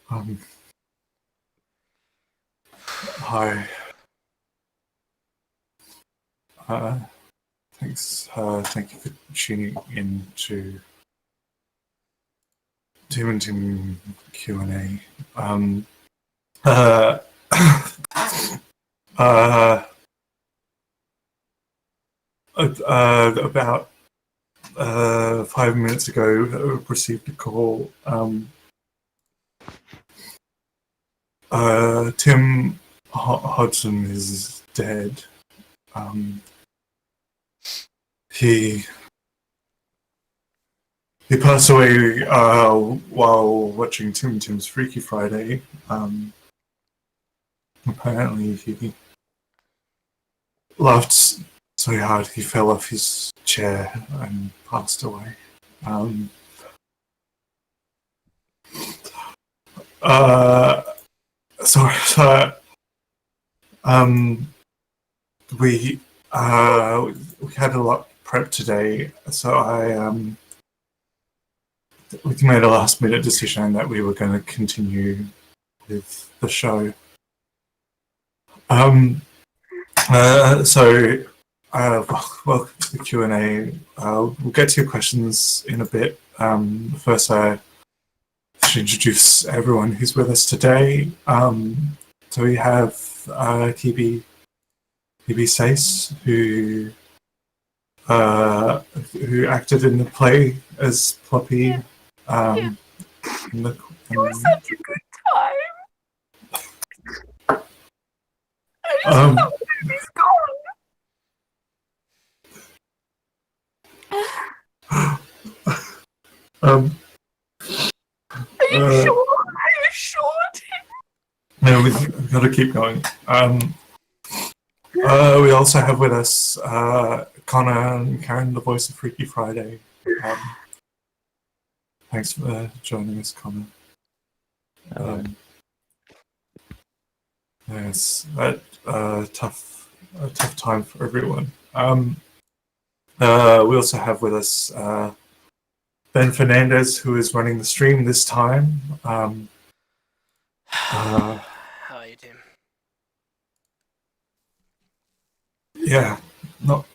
Um, Hi. Thanks. Thank you for tuning in to Tim and Tim Q&A. Uh, about 5 minutes ago, I received a call. Tim Hodgson is dead. He passed away while watching Tim&TIM's Freaky Friday. Apparently, he laughed so hard he fell off his chair and passed away. So we had a lot prep today, so we made a last minute decision that we were going to continue with the show. Welcome to the Q&A. We'll get to your questions in a bit. First, I should introduce everyone who's with us today. So we have TB Sace, who acted in the play as Ploppy. It was such a good time. I just thought he's gone. Are you sure? Are you sure? No, we've got to keep going. We also have with us Connor and Karen, the voice of Freaky Friday. Thanks for joining us, Connor. Yes, a tough time for everyone. We also have with us Ben Fernandez, who is running the stream this time. How are you, Tim? Yeah, not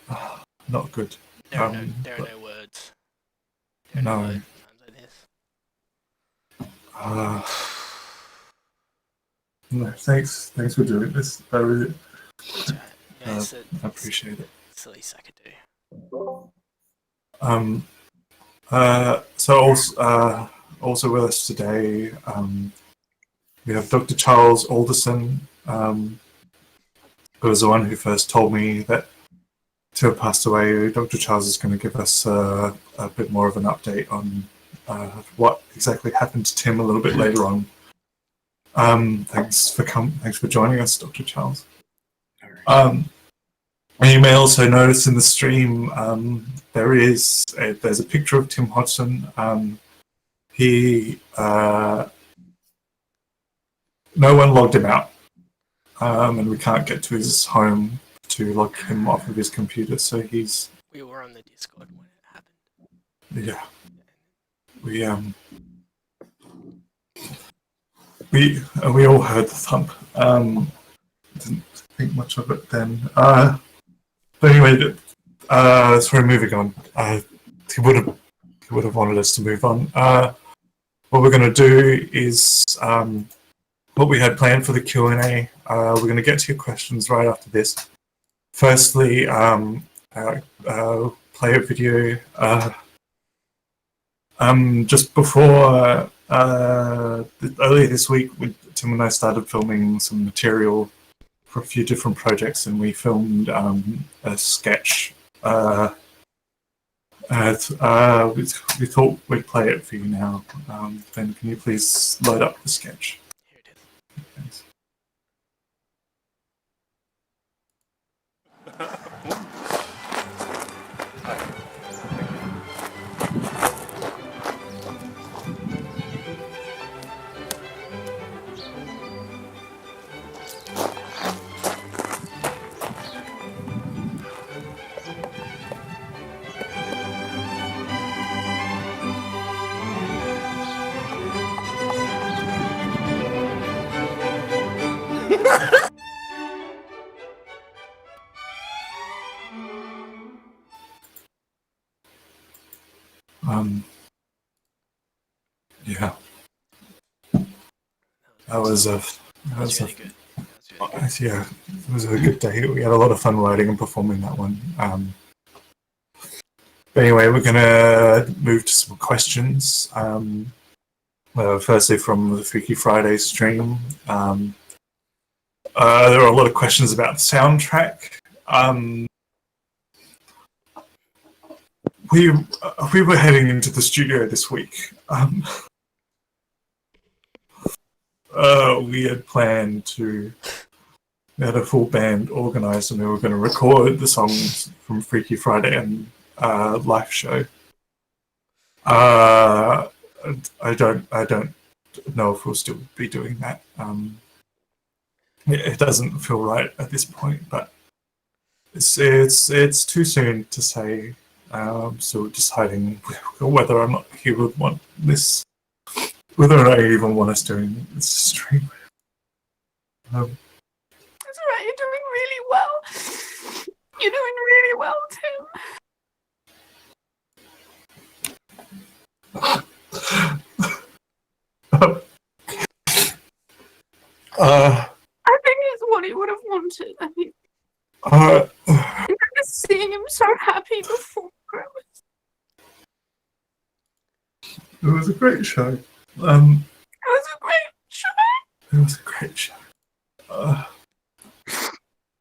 good. There are no words. There are No. no words times like this. No, thanks for doing this. I really I appreciate it. It's the least I could do. So also with us today, we have Dr. Charles Alderson, who was the one who first told me that Tim passed away. Dr. Charles is going to give us a bit more of an update on what exactly happened to Tim a little bit later on. Thanks for joining us, Dr. Charles. You may also notice in the stream there's a picture of Tim Hodgson. No one logged him out, and we can't get to his home to log him off of his computer. So We were on the Discord when it happened. Yeah. We all heard the thump. Didn't think much of it then. But anyway, sorry, moving on. He would have wanted us to move on. What we're going to do is what we had planned for the Q&A. We're going to get to your questions right after this. Firstly, play a video. Just before earlier this week, Tim and I started filming some material for a few different projects, and we filmed a sketch. We thought we'd play it for you now. Ben, can you please load up the sketch? Here it is. Thanks. Yeah. That was a Really good. That was really good. yeah, it was a good day. We had a lot of fun writing and performing that one. But anyway, we're gonna move to some questions. Firstly, from the FrEaKy FrIDaY stream, there are a lot of questions about the soundtrack. We were heading into the studio this week. We had planned to. We had a full band organised, and we were going to record the songs from FrEaKy FrIDaY and live show. I don't know if we'll still be doing that. It doesn't feel right at this point, but it's too soon to say. Still deciding whether or not he would want this, whether or not he even want us doing this stream. That's right, you're doing really well. You're doing really well, Tim. I think it's what he would have wanted. I mean, I remember seeing him so happy before. It was a great show. It was a great show. It was a great show.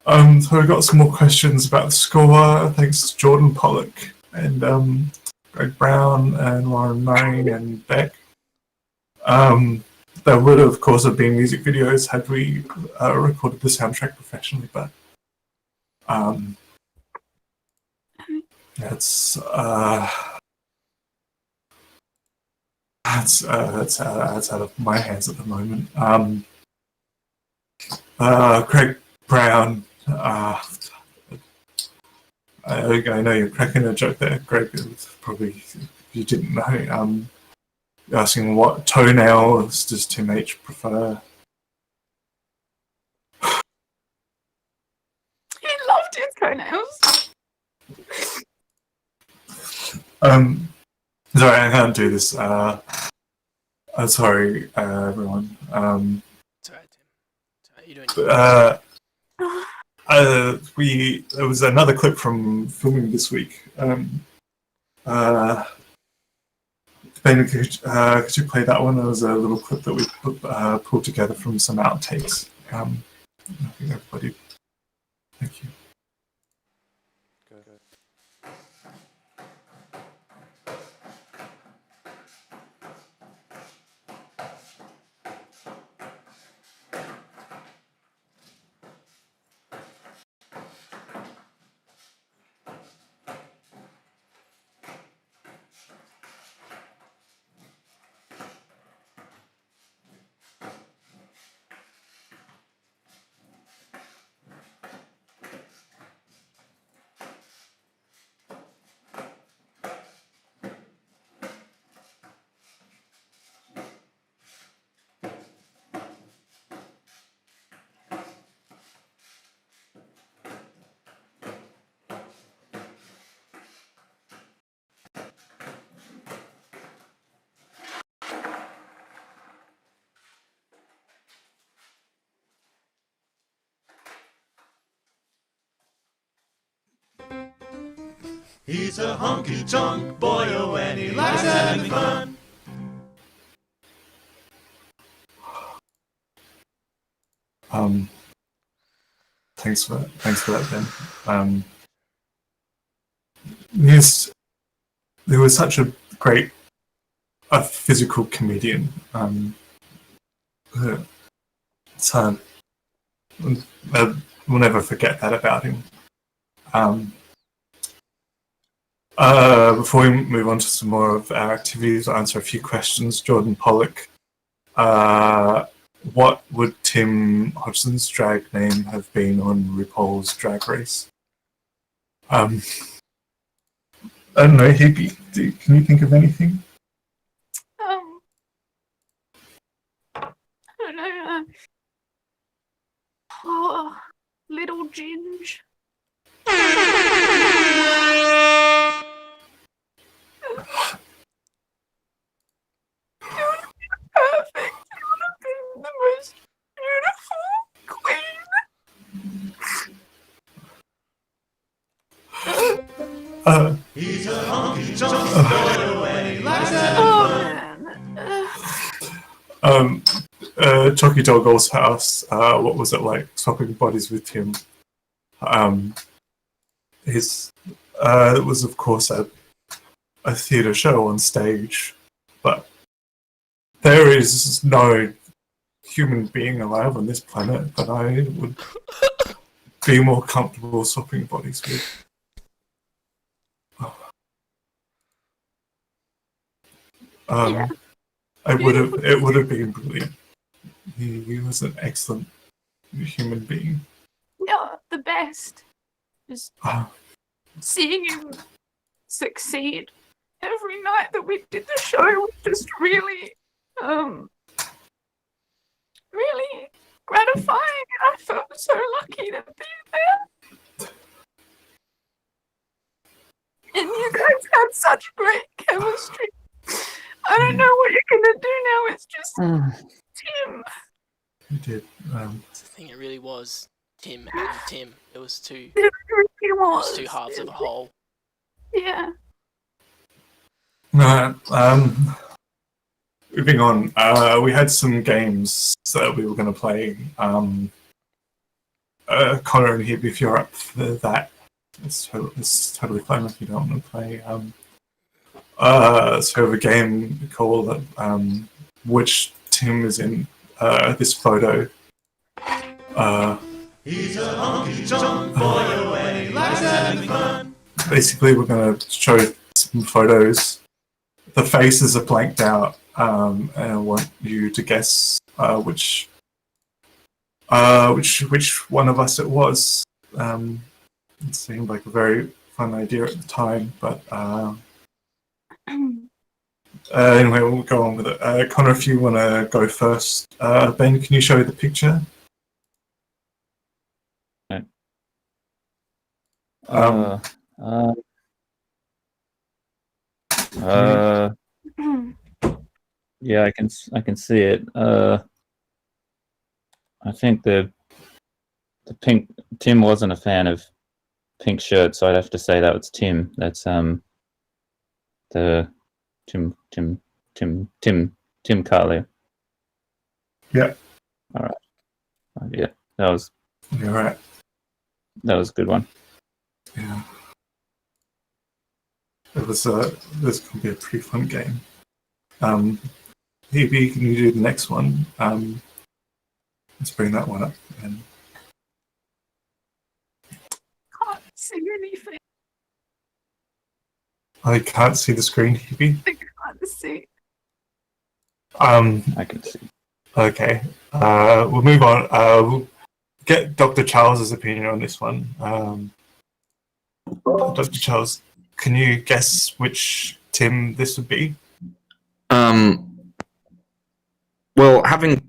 So we got some more questions about the score. Thanks to Jordan Pollock and Greg Brown and Lauren Murray and Beck. There would, of course, have been music videos had we recorded the soundtrack professionally, but that's out of my hands at the moment. Craig Brown. I know you're cracking a joke there, Greg. Probably you didn't know. Asking what toenails does Tim H prefer? He loved his toenails. Sorry, I can't do this. Sorry, everyone. It's alright, Tim. It's alright, you're doing There was another clip from filming this week. Ben, could you play that one? There was a little clip that we pulled together from some outtakes. I think everybody. Thank you. He's a honky-tonk boyo and he likes having fun. Thanks for that, Ben. He was such a great physical comedian. We'll never forget that about him. Before we move on to some more of our activities, I'll answer a few questions. Jordan Pollock. What would Tim Hodgson's drag name have been on RuPaul's Drag Race? I don't know, Hippie, can you think of anything? I don't know. Oh, little Ginge. It would have been perfect. It would have been the most beautiful queen. He's a honky tonk boy when he likes having Oh fun. man. Chucky Dog also asked, what was it like swapping bodies with Tim? It was of course a theatre show on stage, but there is no human being alive on this planet that I would be more comfortable swapping bodies with. Yeah. It would have been brilliant. He was an excellent human being. Yeah, the best. Just Ah, seeing him succeed every night that we did the show was just really, really gratifying, and I felt so lucky to be there. And you guys had such great chemistry. I don't know what you're gonna do now. It's just Tim. he did. That's the thing. It really was Tim and Tim. It was two. It really It was. was two halves of a whole. Yeah. No, moving on. We had some games that we were going to play. Connor and Hib, if you're up for that, it's totally fine if you don't want to play. So we have a game called which Tim is in this photo. He's a honky tonk boy when he likes having fun. Basically, we're going to show some photos. The faces are blanked out, and I want you to guess which one of us it was. It seemed like a very fun idea at the time, but anyway, we'll go on with it. Connor, if you want to go first. Ben, can you show the picture? Yeah, I can see it. I think the pink Tim wasn't a fan of pink shirts, so I'd have to say that was Tim. That's the Tim Carly. Yeah. All right. Yeah, that was You're right. a good one. Yeah. It was this could be a pretty fun game. Hebe, can you do the next one? Let's bring that one up. And Can't see anything. I can't see the screen, Hebe. I can't see. I can see. Okay. We'll move on. We'll get Dr. Charles's opinion on this one. Dr. Charles, can you guess which Tim this would be? Well, having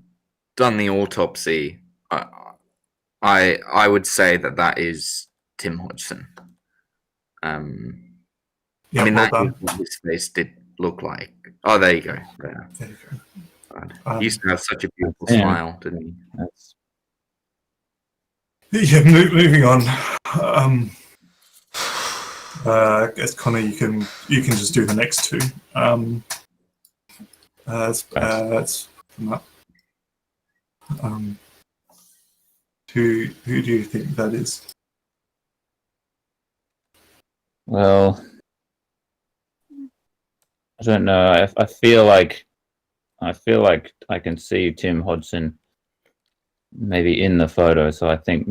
done the autopsy, I would say that is Tim Hodgson. Yeah, I mean, well that done. is what his face did look like. Oh, there you go. There. There you go. God. He used to have such a beautiful Yeah. smile, didn't he? That's Yeah, moving on. I guess Connor, you can just do the next two. That's not. Who do you think that is? well. I don't know. I feel like I can see Tim Hodgson maybe in the photo, so I think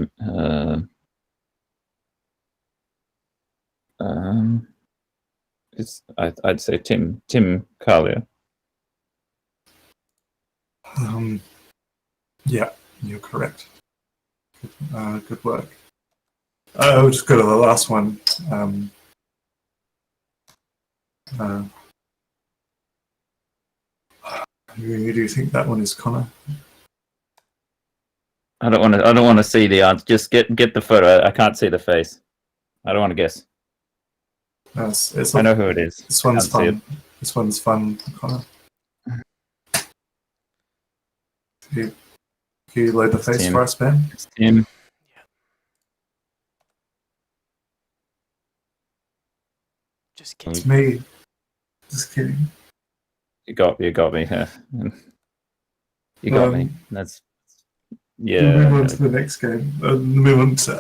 I'd say Tim Carlier. Yeah, you're correct. Good work. We'll just go to the last one. Who do you think that one is, Connor? I don't want to. I don't want to see the answer. Just get the photo. I can't see the face. I don't want to guess. I know who it is. This one's Can't see it. fun. This one's fun, Connor. Can you load the face Tim. for us, Ben? It's Tim. Just It's kidding. me. Just kidding. You got me. Yeah. You got me. That's We'll move on to the next game. Move on to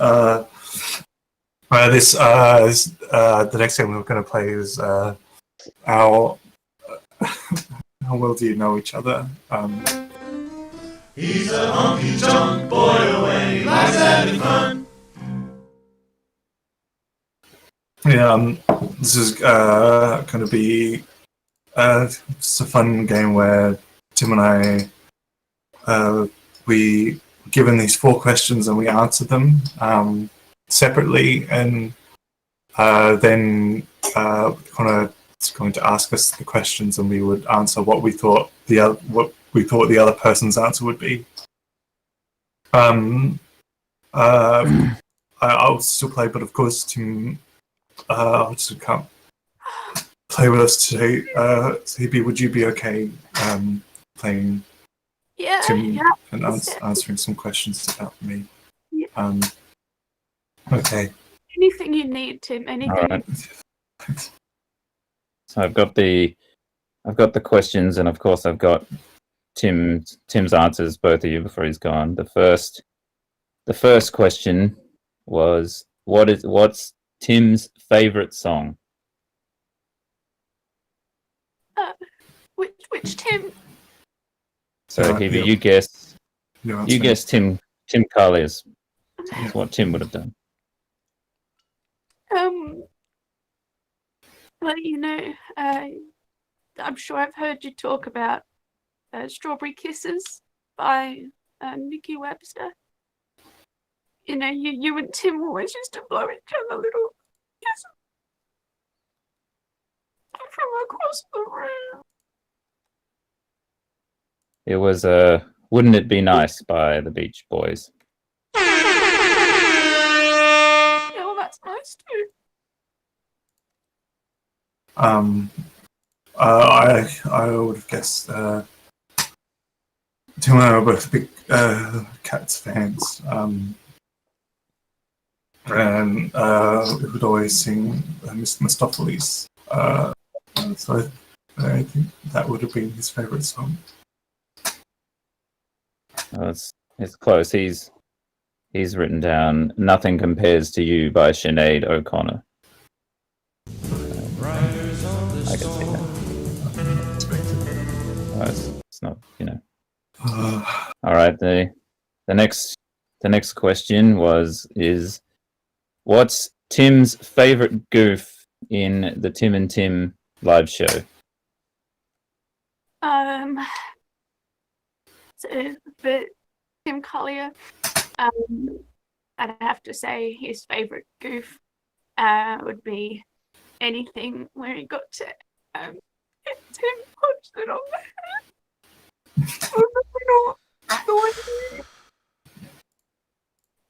the next game we're going to play is how well do you know each other? He's a honky-tonk boy and he likes having fun. Yeah, this is going to be just a fun game where Tim and I we were given these 4 questions and we answered them separately, and then Connor is going to ask us the questions, and we would answer what we thought the other person's answer would be. I'll still play, but of course Tim just can't play with us today. Hebe, would you be okay playing Yeah, Tim yeah. and answering some questions about me? Yeah. Okay. Anything you need, Tim. Anything. All right. So I've got the questions, and of course I've got Tim's answers. Both of you before he's gone. The first question was what's Tim's favorite song? Which Tim? So Hebe, yeah. you guess. No, You guess Tim Carlier's. That's what Tim would have done. Well, you know, I'm sure I've heard you talk about Strawberry Kisses by Nikki Webster. You know, you and Tim always used to blow each other little kisses from across the room. It was "Wouldn't It Be Nice" by the Beach Boys. Yeah, well, that's nice too. I would have guessed Tim and I were both big Cats fans, and we would always sing Mr. Mistopheles. So I think that would have been his favourite song. Oh, it's close. He's written down "Nothing Compares to You" by Sinead O'Connor. I can see that. Oh, it's not, you know. All right. The next question is what's Tim's favorite goof in the Tim and Tim live show? So for Tim Collier, I'd have to say his favorite goof would be anything where he got to hit Tim punched it on the head.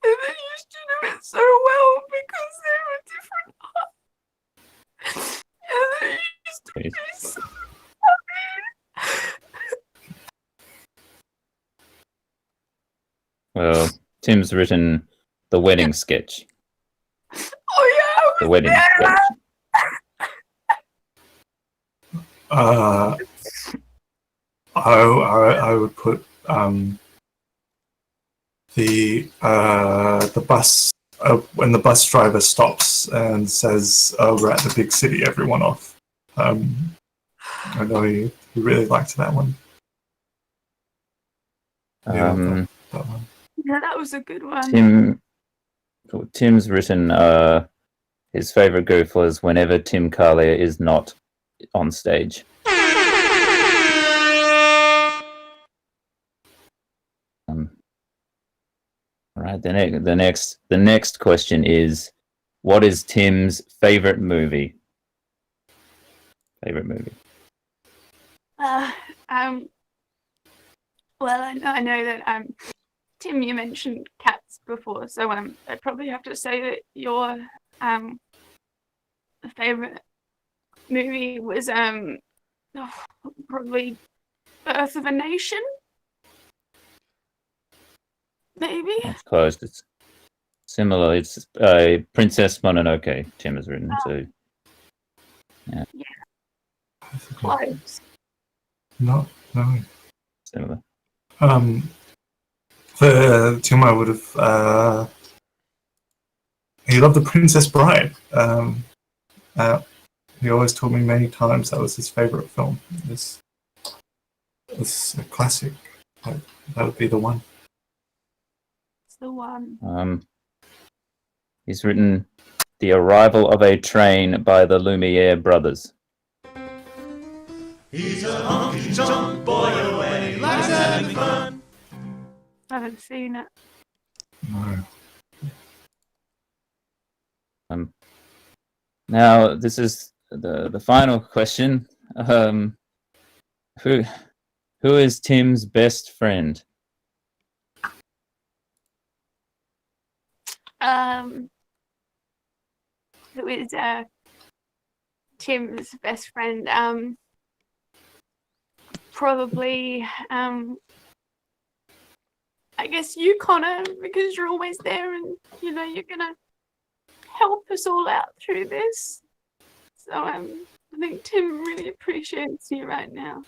And they used to do it so well because they were different. And they used to be so Well, Tim's written the wedding sketch. Oh yeah, The wedding sketch. I would put the bus when the bus driver stops and says, "We're at the big city, everyone off." I know he really liked that one. Yeah, that one. Yeah, that was a good one. Tim's written his favorite goof was whenever Tim Carlier is not on stage. All right. The next question is, what is Tim's favorite movie? Favorite movie. Well, I know that Tim, you mentioned cats before, so I'd probably have to say that your favorite movie was probably Birth of a Nation. Maybe. It's close. It's similar. It's Princess Mononoke. Tim has written too. Yeah. Close. No. Similar. For Tim, I would have. He loved The Princess Bride. He always told me many times that was his favorite film. It's a classic. That would be the one. It's the one. He's written The Arrival of a Train by the Lumiere brothers. He's a honky-tonk boy and he likes having fun. I haven't seen it. No. Now this is the final question. Who is Tim's best friend? Who is Tim's best friend? Probably I guess you, Connor, because you're always there and you're gonna help us all out through this. So I think Tim really appreciates you right now.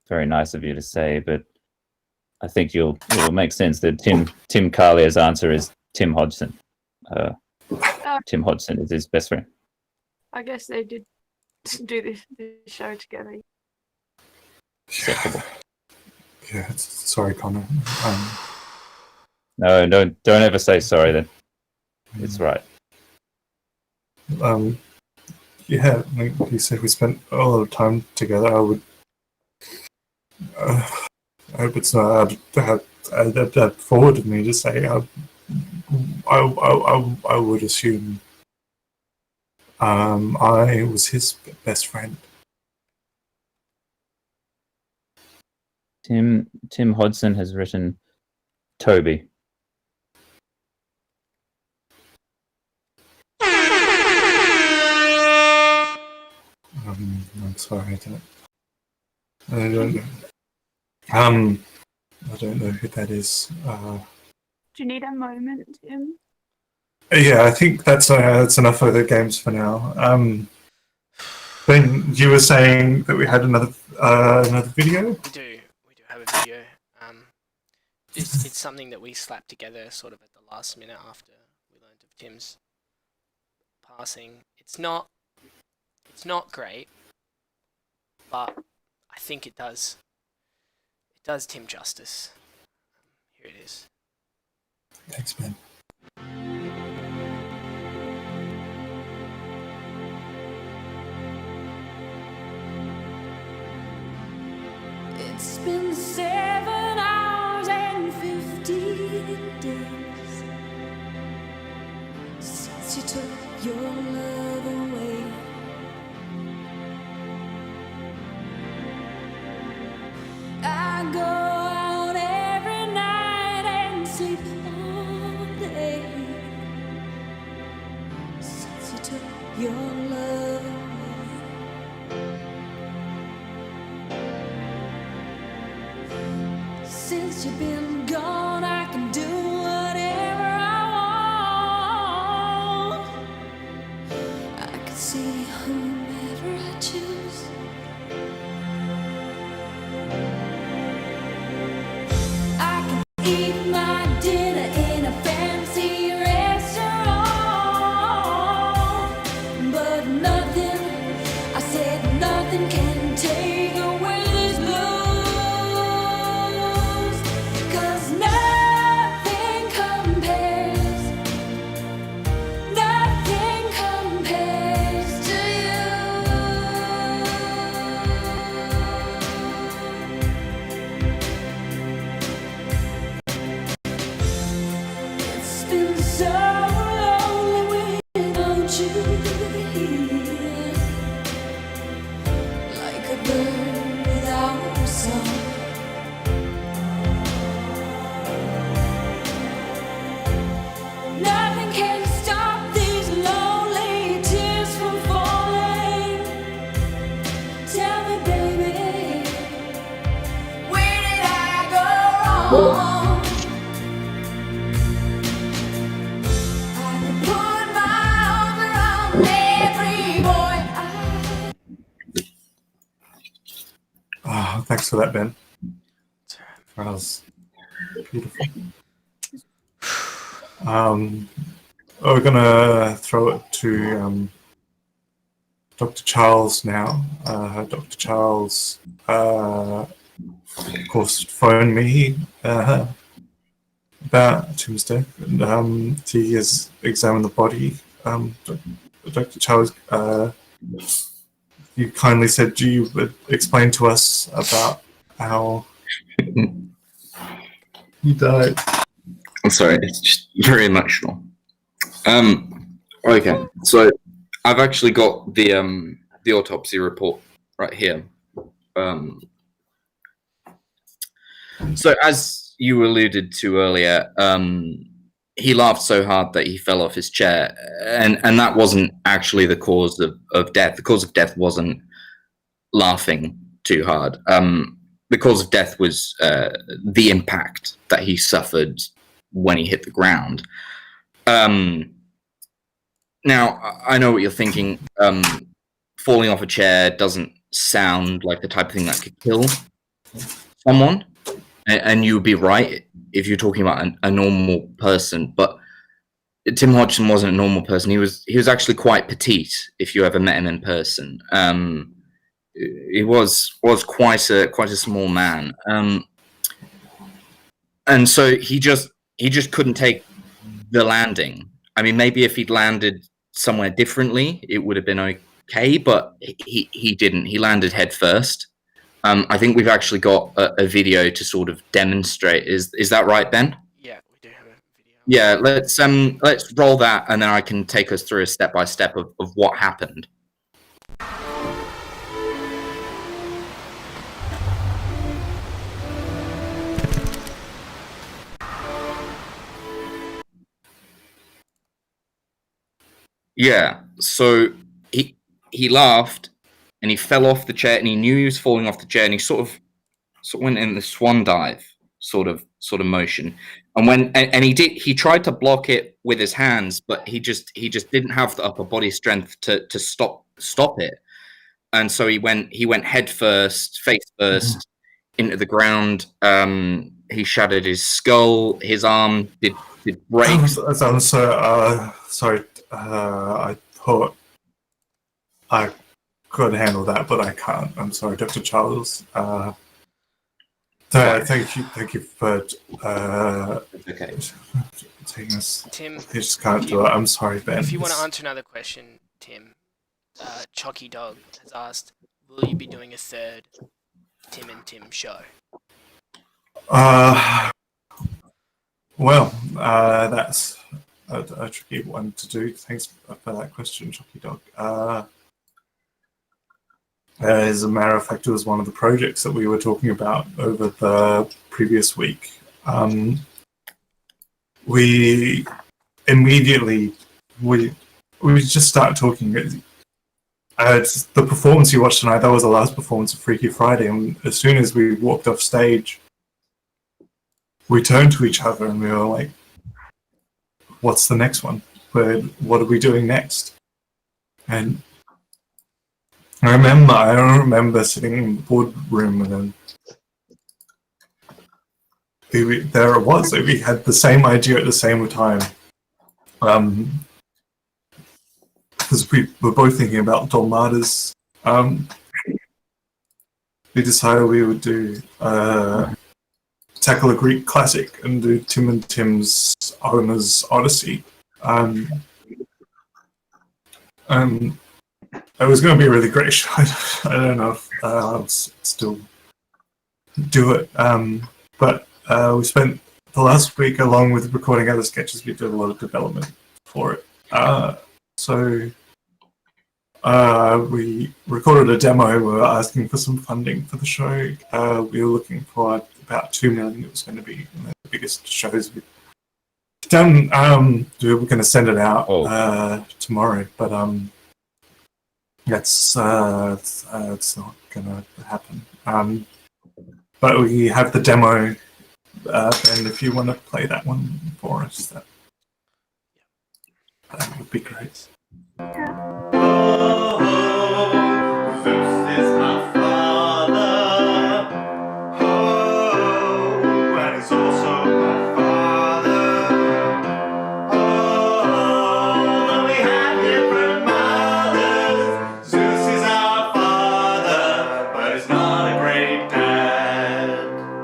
Very nice of you to say, but I think it will make sense that Tim Carlier's answer is Tim Hodgson. Tim Hodgson is his best friend. I guess they did do this show together. Acceptable. Yeah, sorry, Connor. No, don't ever say sorry then. It's right. Yeah, like you said, we spent a lot of time together. I hope it's not that forward of me to say. I would assume I was his best friend. Tim Hodgson has written Toby. I'm sorry, I don't know. I don't know who that is. Do you need a moment, Tim? Yeah, I think that's enough of the games for now. Ben, you were saying that we had another video? We do have a video. It's something that we slapped together sort of at the last minute after we learned of Tim's passing. It's not great, but I think it does Tim justice. Here it is. Thanks, Ben. It's been 7 hours and 50 days since you took your love away. I go out every night and sleep all day since you took your love away. Since you've been gone, I can do whatever I want. I can see whomever I choose. I can eat my dinner in a fancy restaurant, but nothing, I said nothing can take away these blues. 'Cause now on. I can put my arms around every boy. Oh, thanks for that, Ben. That was beautiful. We're gonna throw it to Dr. Charles now. Dr. Charles, of course, phoned me about Tim's death, and he has examined the body. Dr. Charles, you kindly said you would explain to us about how he died. I'm sorry, it's just very emotional. Okay, so I've actually got the autopsy report right here. So as you alluded to earlier, he laughed so hard that he fell off his chair, and that wasn't actually the cause of death. The cause of death wasn't laughing too hard. The cause of death was the impact that he suffered when he hit the ground. Now, I know what you're thinking. Falling off a chair doesn't sound like the type of thing that could kill someone, and you would be right if you're talking about a normal person. But Tim Hodgson wasn't a normal person. He was actually quite petite. If you ever met him in person, he was quite a small man, and so he just couldn't take the landing. I mean, maybe if he'd landed somewhere differently, it would have been okay, but he didn't. He landed head first. I think we've actually got a video to sort of demonstrate. Is that right, Ben? Yeah, we do have a video. Yeah, let's roll that, and then I can take us through a step by step of what happened. Yeah, so he laughed and he fell off the chair, and he knew he was falling off the chair, and he sort of went in the swan dive sort of motion. And he tried to block it with his hands, but he just didn't have the upper body strength to stop it. And so he went head first, face first into the ground. He shattered his skull, his arm did break. I'm so sorry. I thought I could handle that, but I can't. I'm sorry, Dr. Charles. Thank you for Okay. taking us. Tim, I just can't do it. I'm sorry, Ben. if you want to answer another question, Tim, Chalky Dog has asked, will you be doing a third Tim and Tim show? Well, that's a tricky one to do. Thanks for that question, Chalky Dog. As a matter of fact, it was one of the projects that we were talking about over the previous week. We immediately we just started talking. It's the performance you watched tonight. That was the last performance of FrEaKy fRiDaY, and as soon as we walked off stage, we turned to each other and we were like, "What's the next one? What are we doing next?" And I remember sitting in the boardroom, and then there it was. We had the same idea at the same time, because we were both thinking about Dolmatas. We decided we would do tackle a Greek classic and do Tim and Tim's Owner's Odyssey. It was going to be a really great show. I don't know if I'll still do it. But we spent the last week, along with recording other sketches, we did a lot of development for it. So we recorded a demo. We were asking for some funding for the show. We were looking for about $2 million. It was going to be one of the biggest shows we've done. We were going to send it out tomorrow, but it's not going to happen. But we have the demo and if you want to play that one for us, that would be great. Oh, Zeus is my father. Oh, and he's also my father. Oh, we have different mothers. Zeus is our father, but he's not a great dad.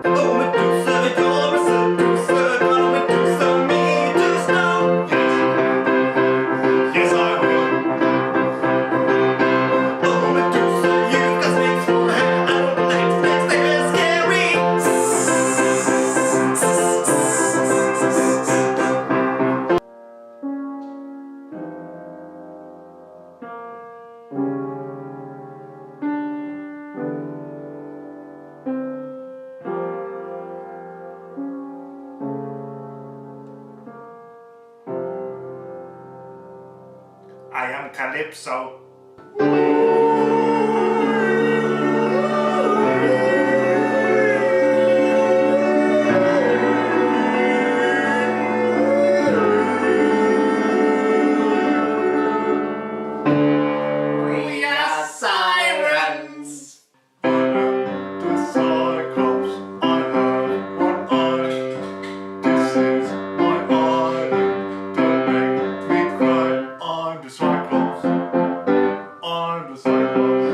Oh, Medusa, you're a seducer. Gonna Medusa me just now. Yes, I will. Oh, Medusa, you've got snakes for hair. I don't like snakes, they're scary. I am Calypso. We are sirens. The Cyclops, I have one eye. This is my island. Don't make me cry. I'm the Cyclops. I'm the Cyclops.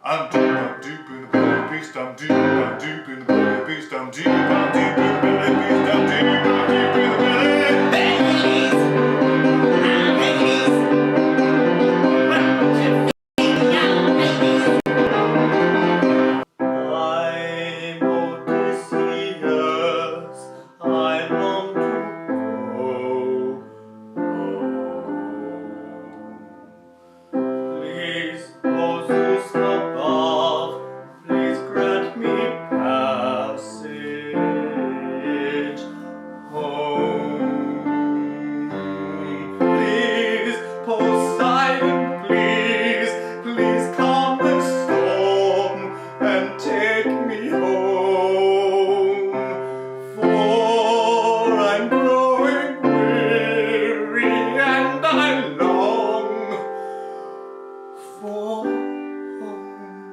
I'm deep in the belly beast. I'm deep in the belly beast. I'm deep in the belly beast. I'm deep in the belly. I'm Odysseus. I long to go. Please, O Zeus above, please grant me passage home. Please, Poseidon, please, please calm the storm and take me home. For I'm growing weary and I long for home.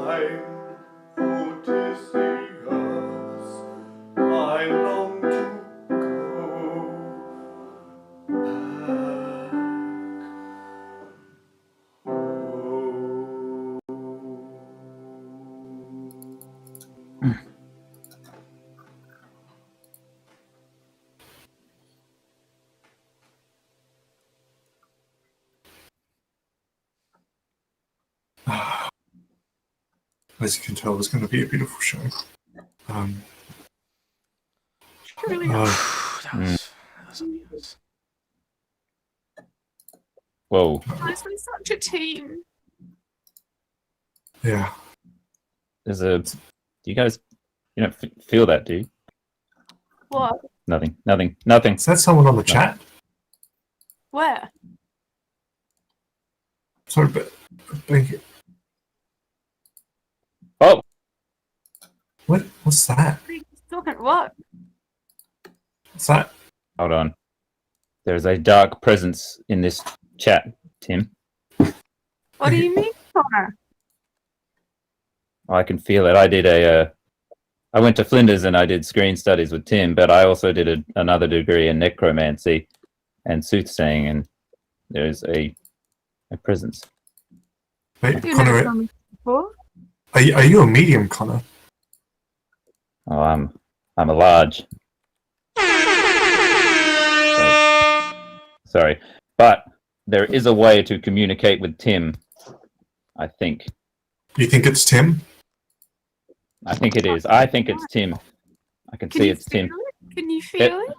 I'm Odysseus. I long to go back home. As you can tell, it's going to be a beautiful show. Really That was amazing. Whoa. nice. We're such a team. Yeah. There's a. Do you guys, don't feel that, do you? What? Nothing. Nothing. Is that someone on the chat? Where? Sorry, but Oh, what's that? What are you talking? What? What's that? hold on. There's a dark presence in this chat, Tim. What do you mean, Connor? I can feel it. I went to Flinders and I did screen studies with Tim, but I also did another degree in necromancy and soothsaying, and there's a presence. Wait, You've never Connor, done this before? are you a medium, Connor? Oh, I'm a large. Sorry, but there is a way to communicate with Tim. I think. You think it's Tim? I think it is. I think it's Tim. I can see you it's Tim. feel it? Can you feel it?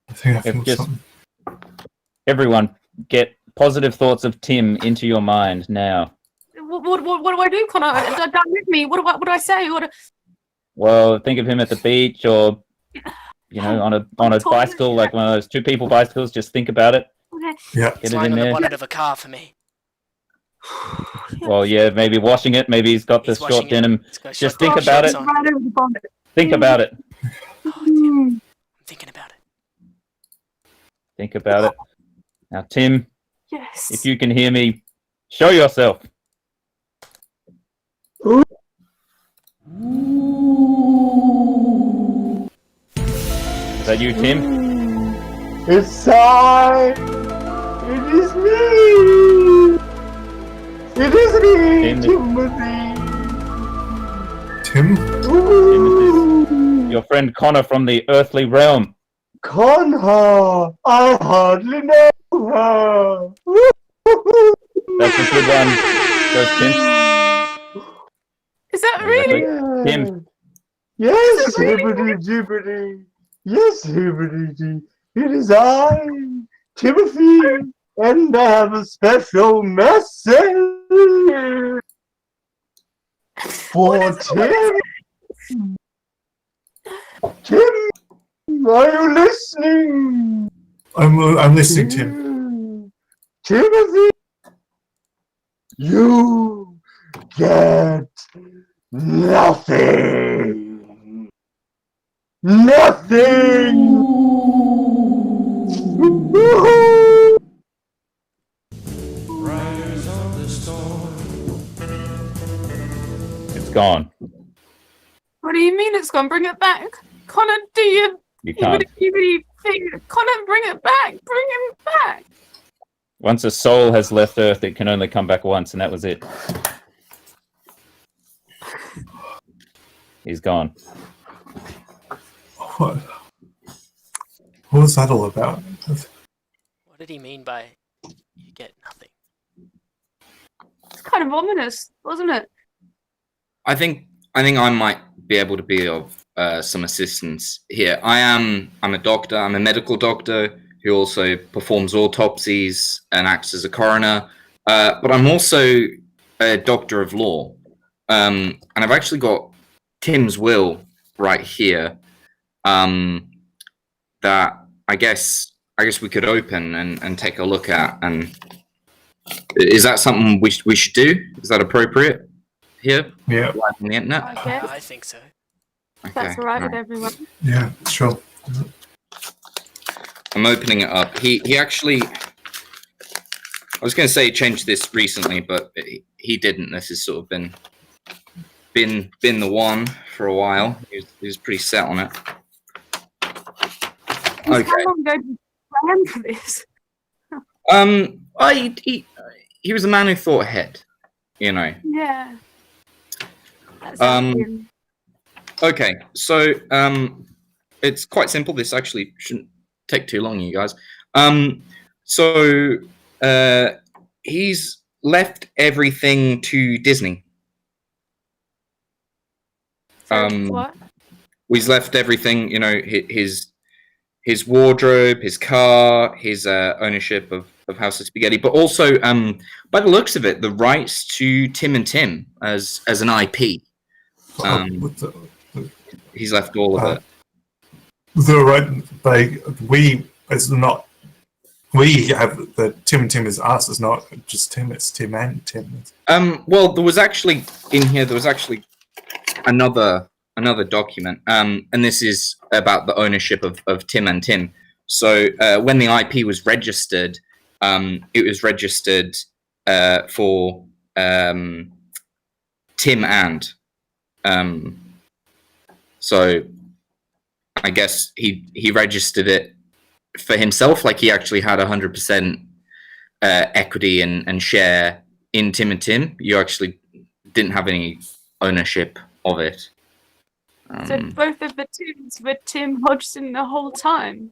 I think I feel just- something. Everyone, get positive thoughts of Tim into your mind now. What do I do, Connor? Don't with me. What do I say? Well, think of him at the beach, or on a toilet. bicycle, like one of those 2-people bicycles. Just think about it. Okay. Yeah. Get It's it lying in on the there. bonnet of a car for me. Well, yeah, maybe washing it. Maybe he's got He's the short washing it. denim. He's got Just short think denim about shorts it. on. Right over the bonnet. Think about it. Oh, damn. I'm thinking about it. Think about it. Now, Tim, Yes. if you can hear me, show yourself. Is that you, Tim? It's I! It is me! It is me, Tim- Timothy! Tim? Ooh. Your friend Connor from the earthly realm. Connor! I hardly know her! That's a good one. Goes Tim. Is that Exactly. really? Tim. Yes, Is it really? hibbity jibbity! Yes, hibbity jee. It is I, Timothy, and I have a special message for Tim. Tim, are you listening? I'm listening, Tim. Timothy, you get nothing. Nothing. It's gone. What do you mean it's gone? Bring it back. Connor, do you You can't. thing? Connor, bring it back. Bring him back. Once a soul has left Earth, it can only come back once, and that was it. He's gone. What was that all about? What did he mean by you get nothing? It's kind of ominous, wasn't it? I think I might be able to be of some assistance here. I'm a doctor. I'm a medical doctor who also performs autopsies and acts as a coroner. But I'm also a doctor of law, and I've actually got Tim's will right here. That I guess we could open and take a look at. And is that something we should do? Is that appropriate here? Yeah, Live on the internet? I guess. I think so. That's all right with alright. everyone. yeah, sure. I'm opening it up. He actually, I was going to say he changed this recently, but he didn't. This has sort of been the one for a while. He was pretty set on it. How Okay. long ago did you plan for this? He was a man who thought ahead, you know. Yeah. That's Um, Okay, so it's quite simple. This actually shouldn't take too long, you guys. So he's left everything to Disney. what? He's left everything, you know, his wardrobe, his car, his ownership of House of Spaghetti, but also, by the looks of it, the rights to Tim and Tim as an IP. He's left all of it. The right, we have the Tim and Tim is us. It's not just Tim. It's Tim and Tim. Well, there was actually another document, and this is about the ownership of Tim and Tim. So when the IP was registered, it was registered for Tim and. So I guess he registered it for himself, like he actually had 100% equity and share in Tim and Tim. You actually didn't have any ownership of it. So both of the Tims were Tim Hodgson the whole time.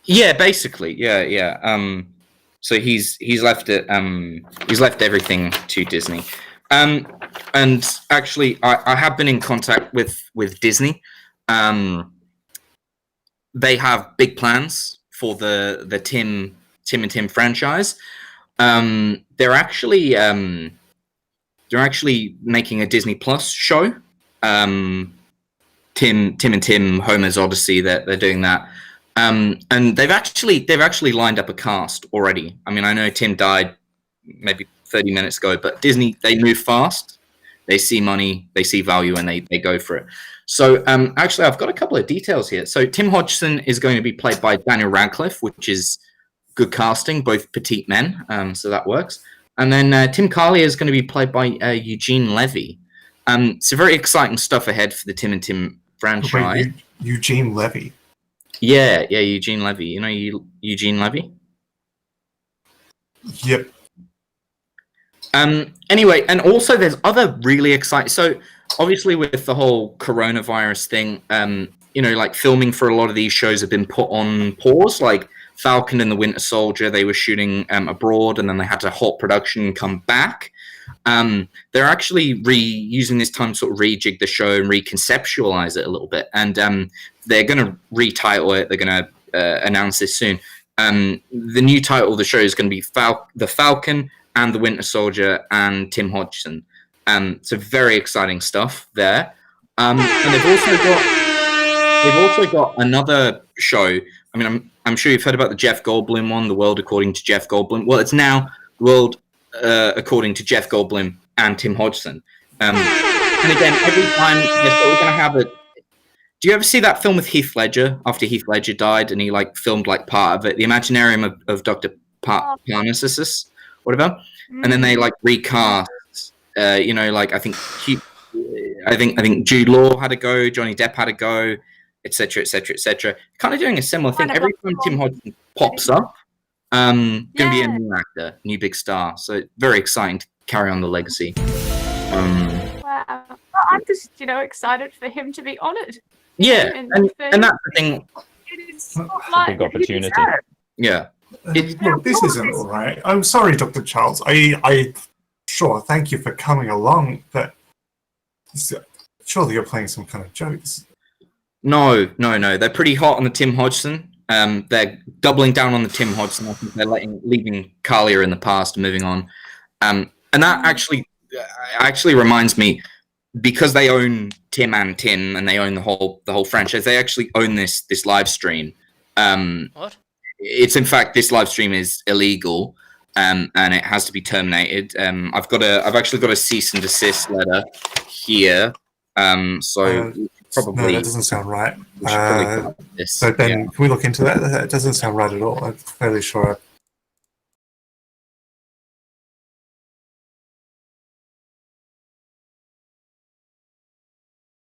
Yeah, basically, yeah. So he's left it. He's left everything to Disney. And actually, I have been in contact with Disney. They have big plans for the Tim and Tim franchise. They're actually making a Disney Plus show. Tim and Tim Homer's Odyssey. They're doing that. And they've actually lined up a cast already. I mean, I know Tim died maybe 30 minutes ago. But Disney, they move fast. They see money, they see value, and they go for it. So actually, I've got a couple of details here. So Tim Hodgson is going to be played by Daniel Radcliffe, which is good casting, both petite men, so that works. And then Tim Curley is going to be played by Eugene Levy. So very exciting stuff ahead for the Tim and Tim franchise. Wait, Eugene Levy. Yeah, Eugene Levy. You know Eugene Levy? Yep. Anyway, and also there's other really exciting. So obviously with the whole coronavirus thing, like filming for a lot of these shows have been put on pause. Like Falcon and the Winter Soldier, they were shooting abroad, and then they had to halt production and come back. They're actually using this time to sort of rejig the show and reconceptualize it a little bit, and they're going to retitle it. They're going to announce this soon. The new title of the show is going to be The Falcon and the Winter Soldier and Tim Hodgson. So very exciting stuff there. And they've also got another show. I mean, I'm sure you've heard about the Jeff Goldblum one, The World According to Jeff Goldblum. Well, it's now The World According to Jeff Goldblum and Tim Hodgson. And again, every time they're sort of going to have it. Do you ever see that film with Heath Ledger after Heath Ledger died, and he filmed part of it, The Imaginarium of Dr. Parnassus, whatever, and then they recast. I think Jude Law had a go, Johnny Depp had a go, etc., etc., etc. Kind of doing a similar thing. Every time Tim Hodgson pops up, going to be a new actor, new big star. So very exciting to carry on the legacy. Wow. Well, I'm just, excited for him to be honoured. Yeah, and that's the thing. Big opportunity. Yeah. Look, this isn't all right. I'm sorry, Dr. Charles. Sure, thank you for coming along, but surely you're playing some kind of jokes. No. They're pretty hot on the Tim Hodgson. They're doubling down on the Tim Hodgson. I think they're leaving Kalia in the past and moving on. And that actually reminds me, because they own Tim and Tim and they own the whole franchise, they actually own this live stream. What? It's in fact, this live stream is illegal. And it has to be terminated. I've actually got a cease and desist letter here. Probably no, that doesn't sound right. We should probably So Ben, can we look into that? That doesn't sound right at all. I'm fairly sure